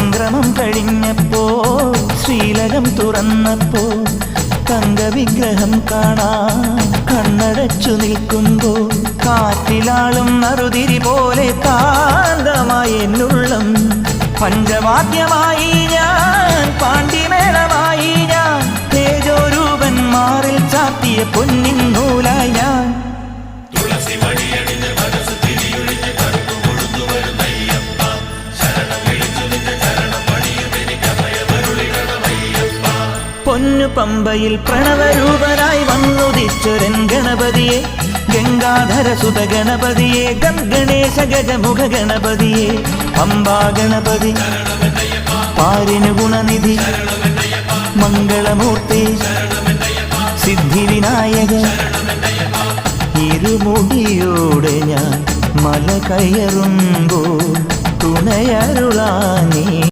സംക്രമം കഴിഞ്ഞപ്പോൾ ശ്രീലകം തുറന്നപ്പോൾ തങ്കവിഗ്രഹം കാണാൻ കണ്ണടച്ചു നിൽക്കുമ്പോൾ കാറ്റിലാളും നറുതിരി പോലെ കാന്തമായി എന്നുള്ളം പഞ്ചവാദ്യമായി ഞാൻ പാണ്ഡിമേളമായി ഞാൻ തേജോരൂപൻ മാറിൽ ചാത്തിയ പൊന്നിൻ നൂലായി ഞാൻ പൊന്നു പമ്പയിൽ പ്രണവരൂപനായി വന്നുദിച്ചൊരൻ ഗണപതിയെ ഗംഗാധരസുത ഗണപതിയെ ഗണേശ ഗജമുഖ ഗണപതിയെ പമ്പാ ഗണപതി പാരിനു ഗുണനിധി മംഗളമൂർത്തി സിദ്ധിവിനായക ഇരുമുടിയോടെ ഞാൻ മല കയറുമ്പോൾ തുണയരുളാനീ